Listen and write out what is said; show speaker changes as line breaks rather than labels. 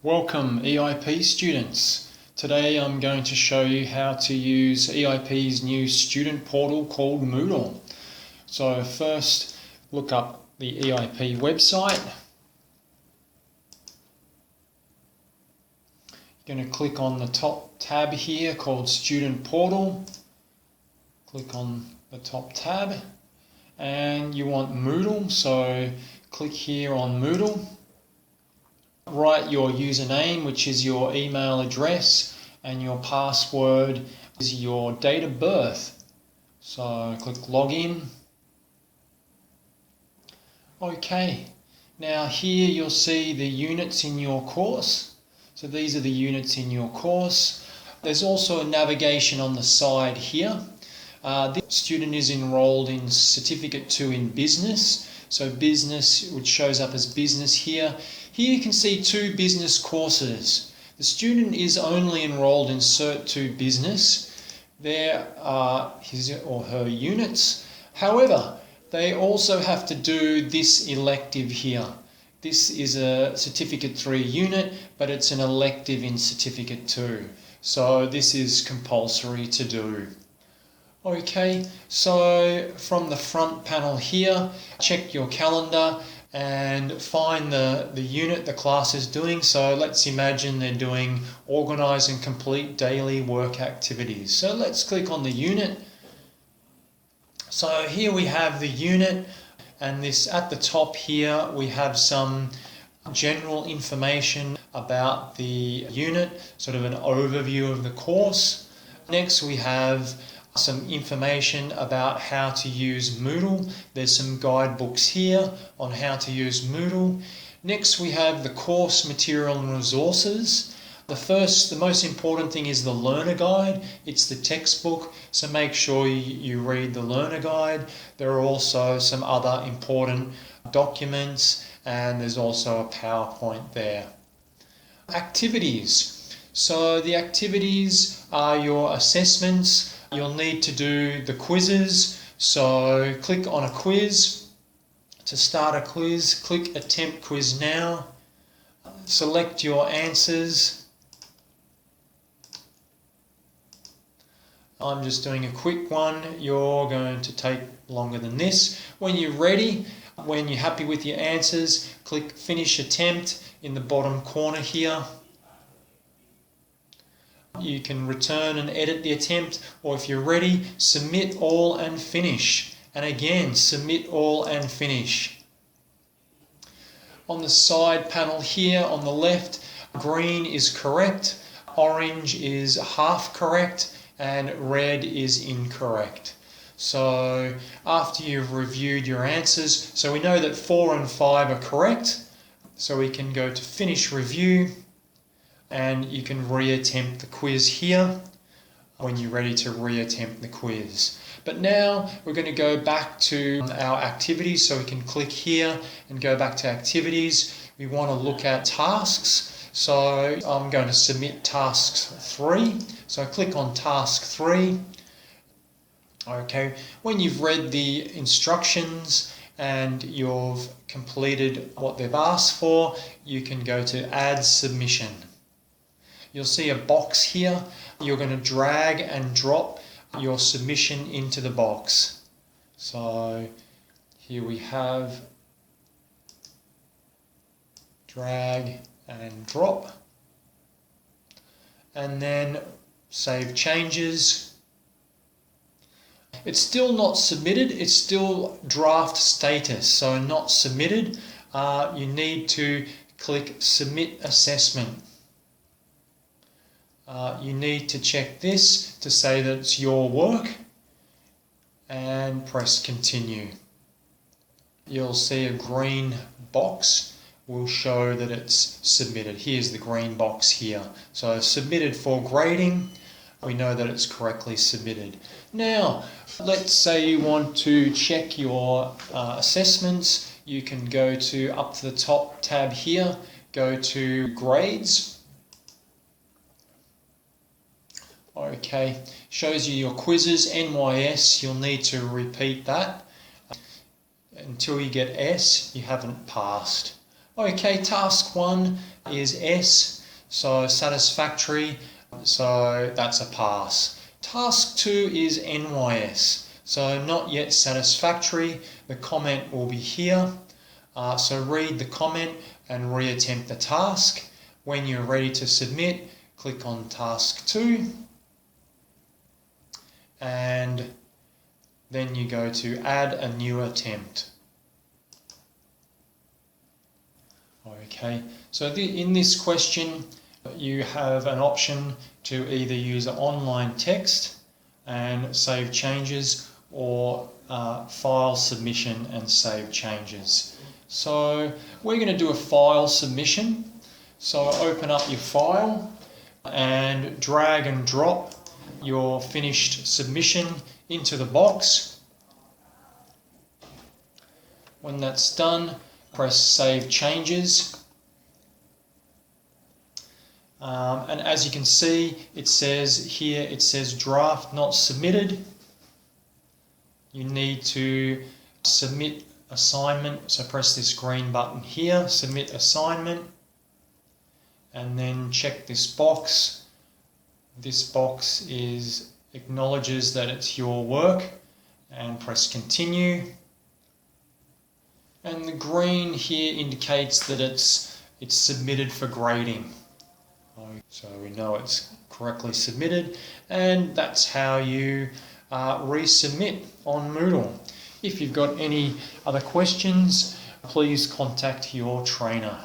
Welcome EIP students. Today I'm going to show you how to use EIP's new student portal called Moodle. So first look up the EIP website. You're going to click on the top tab here called Student Portal. Click on the top tab and you want Moodle, so click here on Moodle. Write your username, which is your email address, and your password is your date of birth. So click login. Okay, now here you'll see the units in your course. So these are the units in your course. There's also a navigation on the side here. This student is enrolled in Certificate 2 in Business. So business, which shows up as business here. Here you can see 2 business courses. The student is only enrolled in Cert 2 Business. There are his or her units. However, they also have to do this elective here. This is a Certificate 3 unit, but it's an elective in Certificate 2. So this is compulsory to do. Okay, so from the front panel here, check your calendar and find the unit the class is doing. So let's imagine they're doing organise and complete daily work activities. So let's click on the unit. So here we have the unit, and this at the top here we have some general information about the unit, sort of an overview of the course. Next we have some information about how to use Moodle. There's some guidebooks here on how to use Moodle. Next we have the course material and resources. The most important thing is the learner guide. It's the textbook, so make sure you read the learner guide. There are also some other important documents, and there's also a PowerPoint there. Activities. So the activities are your assessments. You'll need to do the quizzes, so click on a quiz. To start a quiz, click Attempt Quiz Now. Select your answers. I'm just doing a quick one. You're going to take longer than this. When you're ready, when you're happy with your answers, click Finish Attempt in the bottom corner here. You can return and edit the attempt, or if you're ready, submit all and finish. And again, submit all and finish. On the side panel here on the left, green is correct, orange is half correct, and red is incorrect. So after you've reviewed your answers, so we know that 4 and 5 are correct, so we can go to Finish Review. And you can reattempt the quiz here when you're ready to reattempt the quiz. But now we're going to go back to our activities, so we can click here and go back to activities. We want to look at tasks, so I'm going to submit task 3. So I click on task 3. Okay, when you've read the instructions and you've completed what they've asked for, you can go to Add Submission. You'll see a box here. You're going to drag and drop your submission into the box. So here we have drag and drop. And then save changes. It's still not submitted. It's still draft status, so not submitted. You need to click Submit Assessment. You need to check this to say that it's your work and press continue. You'll see a green box will show that it's submitted. Here's the green box here. So submitted for grading. We know that it's correctly submitted. Now, let's say you want to check your assessments. You can go to up to the top tab here, go to grades. Okay, shows you your quizzes, NYS, you'll need to repeat that. Until you get S, you haven't passed. Okay, task 1 is S, so satisfactory, so that's a pass. Task 2 is NYS, so not yet satisfactory. The comment will be here. So read the comment and reattempt the task. When you're ready to submit, click on task 2 and then you go to add a new attempt. Okay, so in this question you have an option to either use online text and save changes or file submission and save changes. So we're going to do a file submission. So open up your file and drag and drop your finished submission into the box. When that's done, press Save Changes. And as you can see, it says draft not submitted. You need to submit assignment, so press this green button here, submit assignment, and then check this box. This box acknowledges that it's your work, and press continue. And the green here indicates that it's submitted for grading. So we know it's correctly submitted, and that's how you resubmit on Moodle. If you've got any other questions, please contact your trainer.